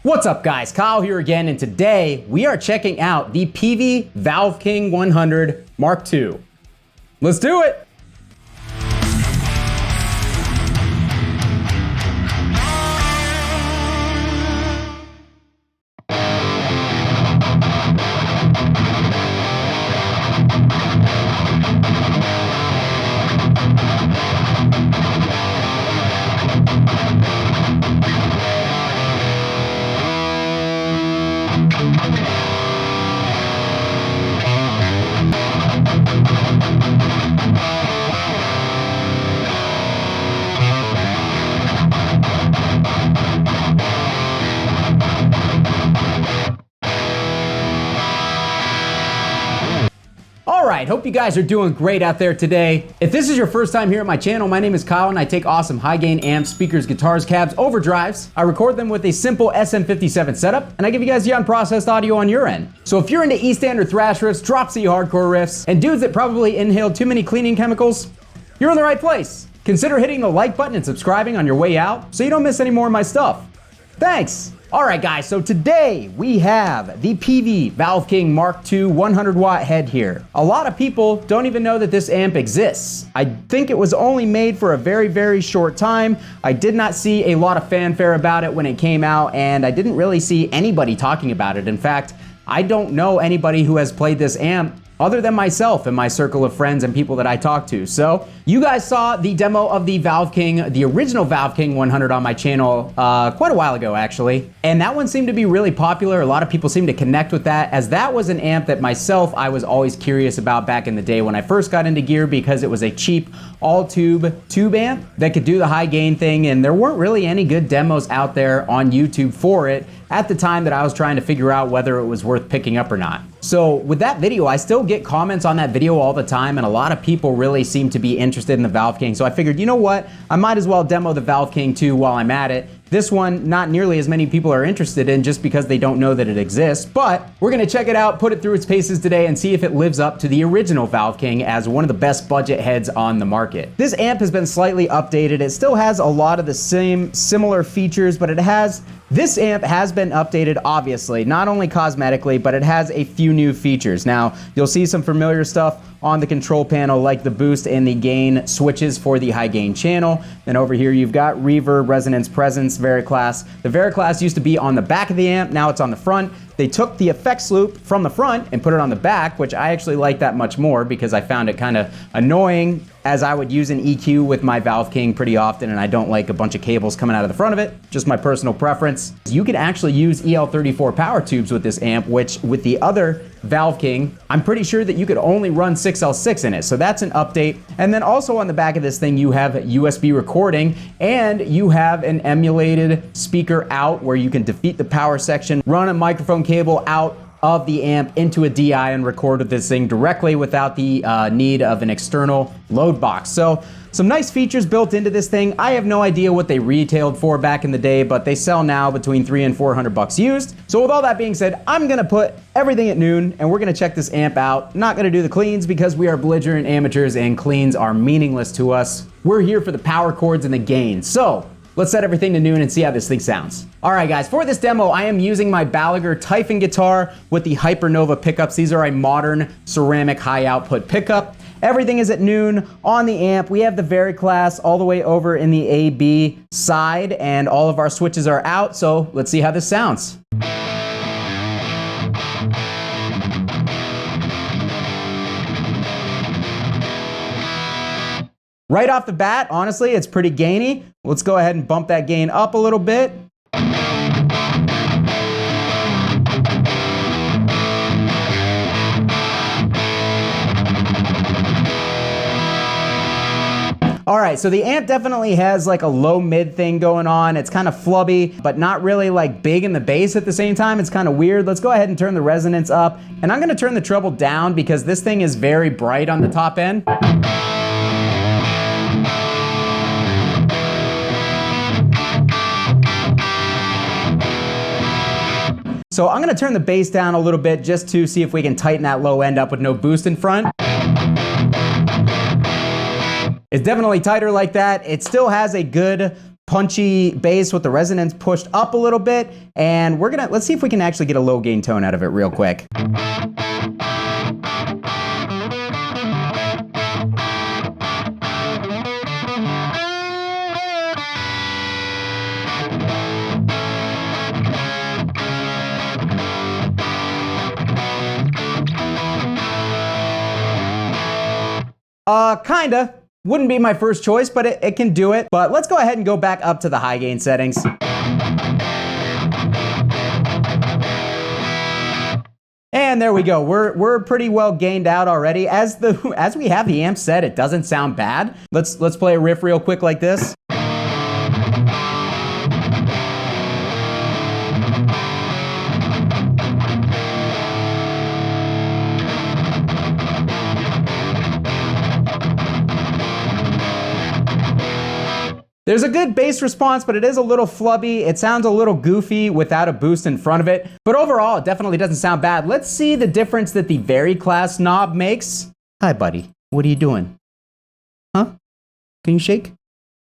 What's up guys, Kyle here again, and today we are checking out the Peavey Valveking 100 Mark II. Let's do it! Alright, hope you guys are doing great out there today. If this is your first time here at my channel, my name is Kyle and I take awesome high gain amps, speakers, guitars, cabs, overdrives. I record them with a simple SM57 setup and I give you guys the unprocessed audio on your end. So if you're into E-standard thrash riffs, drop C hardcore riffs, and dudes that probably inhaled too many cleaning chemicals, you're in the right place. Consider hitting the like button and subscribing on your way out so you don't miss any more of my stuff. Thanks! Alright guys, so today we have the Peavey Valveking Mark II 100 watt head here. A lot of people don't even know that this amp exists. I think it was only made for a very short time. I did not see a lot of fanfare about it when it came out, and I didn't really see anybody talking about it. In fact, I don't know anybody who has played this amp other than myself and my circle of friends and people that I talk to. So you guys saw the demo of the Valveking, the original Valveking 100 on my channel quite a while ago actually. And that one seemed to be really popular. A lot of people seem to connect with that, as that was an amp that myself I was always curious about back in the day when I first got into gear, because it was a cheap all tube amp that could do the high gain thing, and there weren't really any good demos out there on YouTube for it at the time that I was trying to figure out whether it was worth picking up or not. So with that video, I still get comments on that video all the time, and a lot of people really seem to be interested in the Valveking. So I figured, you know what? I might as well demo the Valveking 2 while I'm at it. This one, not nearly as many people are interested in just because they don't know that it exists, but we're gonna check it out, put it through its paces today, and see if it lives up to the original Valveking as one of the best budget heads on the market. This amp has been slightly updated. It still has a lot of the same similar features, but this amp has been updated, obviously, not only cosmetically, but it has a few new features. Now, you'll see some familiar stuff on the control panel, like the boost and the gain switches for the high gain channel. Then over here, you've got reverb, resonance, presence, variclass. The variclass used to be on the back of the amp, now it's on the front. They took the effects loop from the front and put it on the back, which I actually like that much more because I found it kind of annoying, as I would use an EQ with my Valveking pretty often and I don't like a bunch of cables coming out of the front of it. Just my personal preference. You can actually use EL34 power tubes with this amp, which with the other Valveking, I'm pretty sure that you could only run 6L6 in it. So that's an update. And then also on the back of this thing, you have USB recording and you have an emulated speaker out where you can defeat the power section, run a microphone cable out of the amp into a DI and record with this thing directly without the need of an external load box. So some nice features built into this thing. I have no idea what they retailed for back in the day, but they sell now between $300 and $400 used. So with all that being said, I'm gonna put everything at noon and we're gonna check this amp out. Not gonna do the cleans because we are belligerent amateurs and cleans are meaningless to us. We're here for the power chords and the gain. So let's set everything to noon and see how this thing sounds. All right guys, for this demo, I am using my Balaguer Typhon guitar with the Hypernova pickups. These are a modern ceramic high output pickup. Everything is at noon on the amp. We have the variclass all the way over in the AB side, and all of our switches are out. So let's see how this sounds. Right off the bat, honestly, it's pretty gainy. Let's go ahead and bump that gain up a little bit. All right, so the amp definitely has like a low mid thing going on. It's kind of flubby, but not really like big in the bass at the same time. It's kind of weird. Let's go ahead and turn the resonance up, and I'm gonna turn the treble down because this thing is very bright on the top end. So I'm gonna turn the bass down a little bit just to see if we can tighten that low end up with no boost in front. It's definitely tighter like that. It still has a good punchy bass with the resonance pushed up a little bit, and let's see if we can actually get a low gain tone out of it real quick. Kinda. Wouldn't be my first choice, but it can do it. But let's go ahead and go back up to the high gain settings. And there we go. We're pretty well gained out already. As we have the amp set, it doesn't sound bad. Let's play a riff real quick like this. There's a good bass response, but it is a little flubby. It sounds a little goofy without a boost in front of it. But overall, it definitely doesn't sound bad. Let's see the difference that the Very Class knob makes. Hi, buddy. What are you doing? Huh? Can you shake?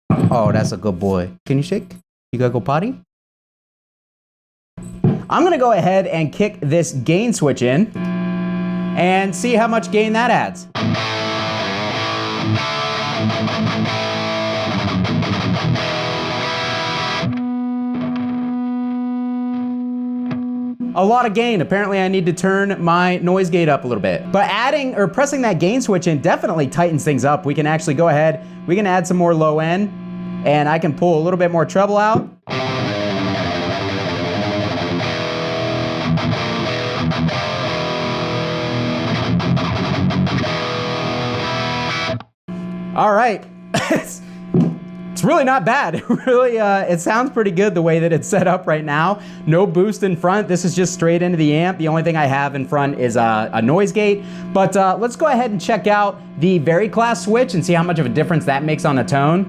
Oh, that's a good boy. Can you shake? You gotta go potty? I'm gonna go ahead and kick this gain switch in and see how much gain that adds. A lot of gain. Apparently I need to turn my noise gate up a little bit. But adding or pressing that gain switch in definitely tightens things up. We can actually go ahead, we can add some more low end, and I can pull a little bit more treble out. All right. It's really not bad. It sounds pretty good the way that it's set up right now. No boost in front. This is just straight into the amp. The only thing I have in front is a noise gate. But let's go ahead and check out the Very Class switch and see how much of a difference that makes on the tone.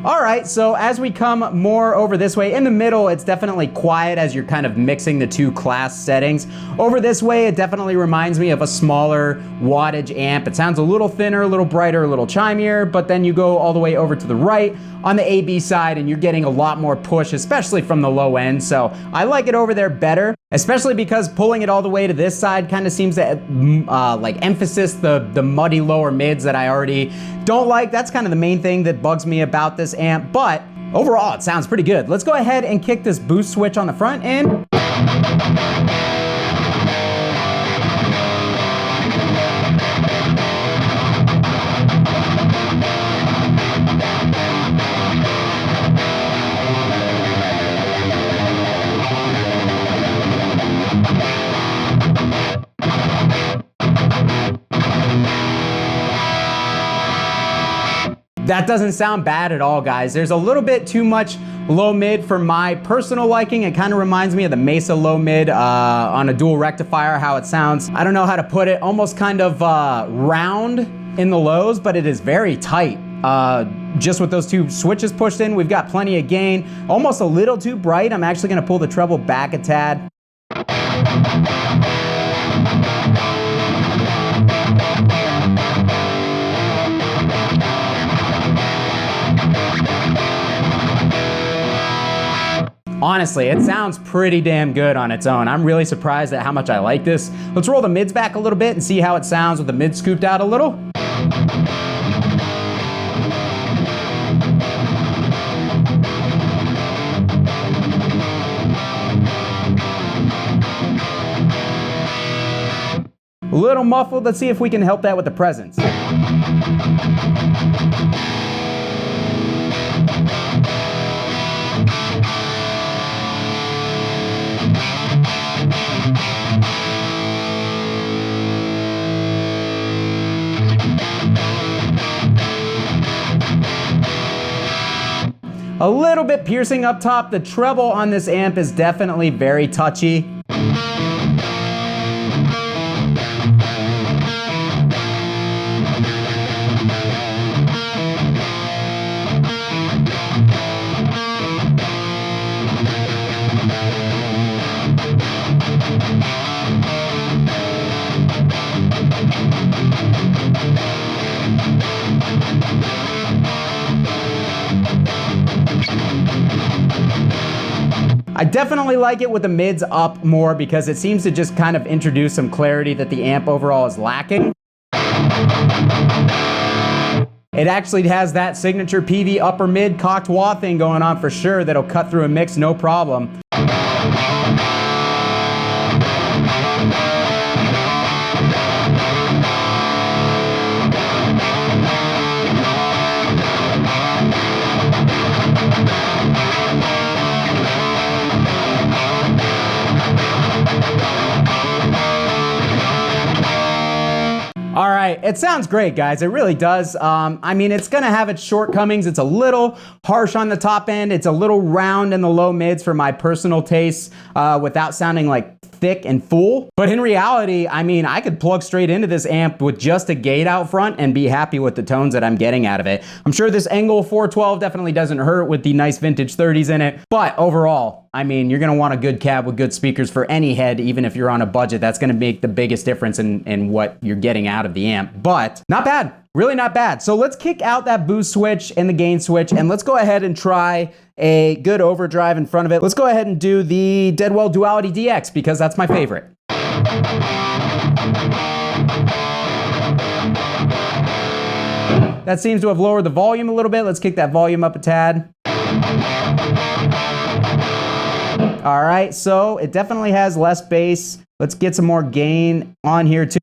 All right, so as we come more over this way, in the middle, it's definitely quiet as you're kind of mixing the two class settings. Over this way, it definitely reminds me of a smaller wattage amp. It sounds a little thinner, a little brighter, a little chimier, but then you go all the way over to the right on the AB side and you're getting a lot more push, especially from the low end. So I like it over there better, especially because pulling it all the way to this side kind of seems to like emphasis the muddy lower mids that I already don't like. That's kind of the main thing that bugs me about this amp, but overall it sounds pretty good. Let's go ahead and kick this boost switch on the front in. That doesn't sound bad at all, guys. There's a little bit too much low mid for my personal liking. It kind of reminds me of the Mesa low mid on a dual rectifier, how it sounds. I don't know how to put it, almost kind of round in the lows, but it is very tight. Just with those two switches pushed in, we've got plenty of gain. Almost a little too bright. I'm actually gonna pull the treble back a tad. Honestly, it sounds pretty damn good on its own. I'm really surprised at how much I like this. Let's roll the mids back a little bit and see how it sounds with the mids scooped out a little. A little muffled. Let's see if we can help that with the presence. A little bit piercing up top. The treble on this amp is definitely very touchy. I definitely like it with the mids up more because it seems to just kind of introduce some clarity that the amp overall is lacking. It actually has that signature Peavey upper mid cocked wah thing going on for sure that'll cut through a mix no problem. All right, it sounds great, guys. It really does. I mean, it's gonna have its shortcomings. It's a little harsh on the top end. It's a little round in the low mids for my personal tastes without sounding like thick and full. But in reality, I mean, I could plug straight into this amp with just a gate out front and be happy with the tones that I'm getting out of it. I'm sure this Engel 412 definitely doesn't hurt with the nice vintage 30s in it. But overall, I mean, you're gonna want a good cab with good speakers for any head, even if you're on a budget. That's gonna make the biggest difference in what you're getting out of the amp. But not bad, really not bad. So let's kick out that boost switch and the gain switch, and let's go ahead and try a good overdrive in front of it. Let's go ahead and do the Deadwell Duality DX because that's my favorite. That seems to have lowered the volume a little bit. Let's kick that volume up a tad. All right, so it definitely has less bass. Let's get some more gain on here too.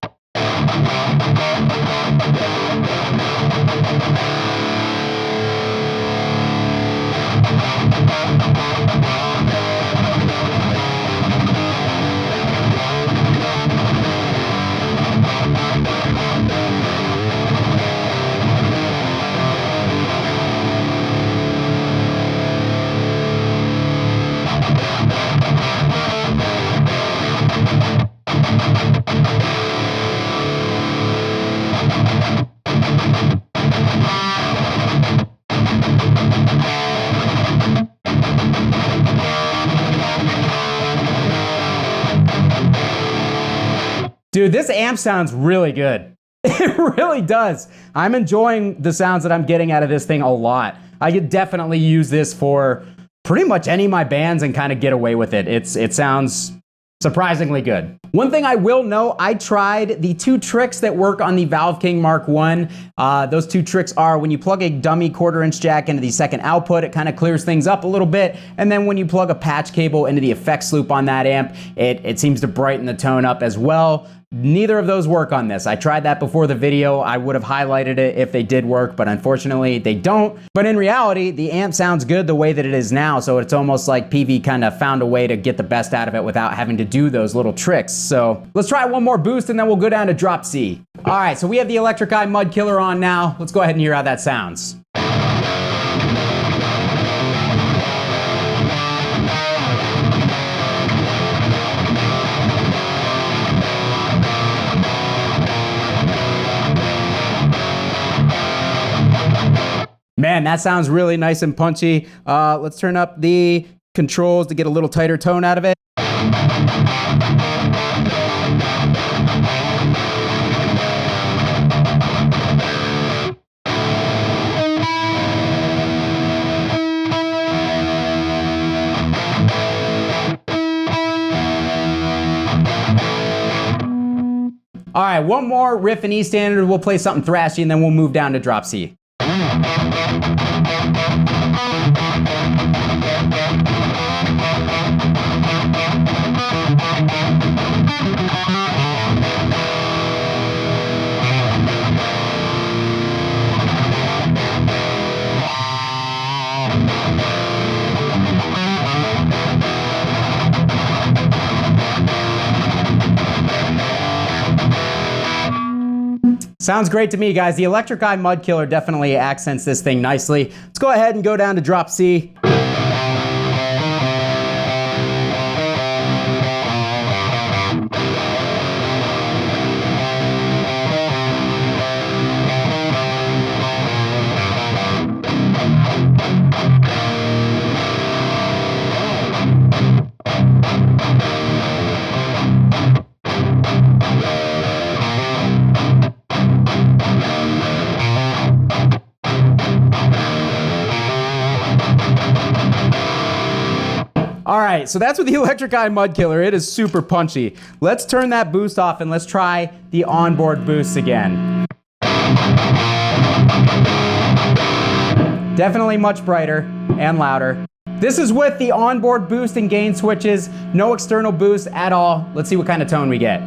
Dude, this amp sounds really good. It really does. I'm enjoying the sounds that I'm getting out of this thing a lot. I could definitely use this for pretty much any of my bands and kind of get away with it. It sounds surprisingly good. One thing I will note, I tried the two tricks that work on the Valveking Mark I. Those two tricks are when you plug a dummy 1/4-inch jack into the second output, it kind of clears things up a little bit. And then when you plug a patch cable into the effects loop on that amp, it seems to brighten the tone up as well. Neither of those work on this. I tried that before the video. I would have highlighted it if they did work, but unfortunately they don't. But in reality, the amp sounds good the way that it is now, so it's almost like Peavey kind of found a way to get the best out of it without having to do those little tricks. So let's try one more boost and then we'll go down to drop C. All right, so we have the MKII Mud Killer on now. Let's go ahead and hear how that sounds. Man, that sounds really nice and punchy. Let's turn up the controls to get a little tighter tone out of it. All right, one more riff in E standard. We'll play something thrashy and then we'll move down to drop C. Sounds great to me, guys. The Electric Eye Mud Killer definitely accents this thing nicely. Let's go ahead and go down to drop C. All right, so that's with the Electric Eye Mud Killer. It is super punchy. Let's turn that boost off and let's try the onboard boost again. Definitely much brighter and louder. This is with the onboard boost and gain switches, no external boost at all. Let's see what kind of tone we get.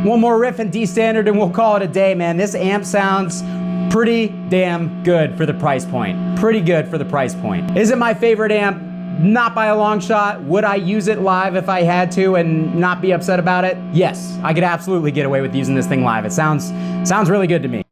One more riff in D standard and we'll call it a day, man. This amp sounds pretty damn good for the price point. Pretty good for the price point. Is it my favorite amp? Not by a long shot. Would I use it live if I had to and not be upset about it? Yes, I could absolutely get away with using this thing live. It sounds really good to me.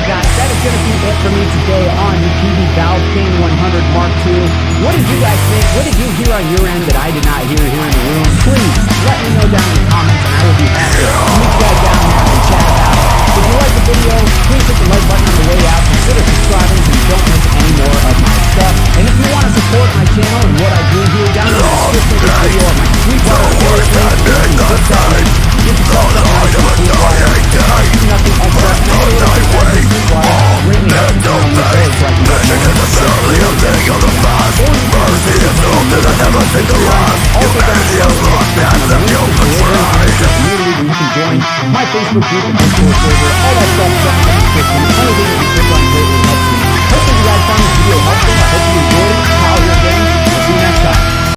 That is going to be it for me today on the Peavey Valveking 100 Mark II. What did you guys think? What did you hear on your end that I did not hear here in the room? Please let me know down in the comments and I will be happy to meet you guys down there and chat about it. If you like the video, please hit the like button on the way out. Consider subscribing so you don't miss any more of my stuff. And if you want to support my channel and what I do here, down in the description of this video are my Sweetwater affiliate links. Give yourself a nice Sweetwater. Nothing extra. Greatly helps me on the day so I can get more. Also, you can join my Facebook group and Discord server, all that stuff.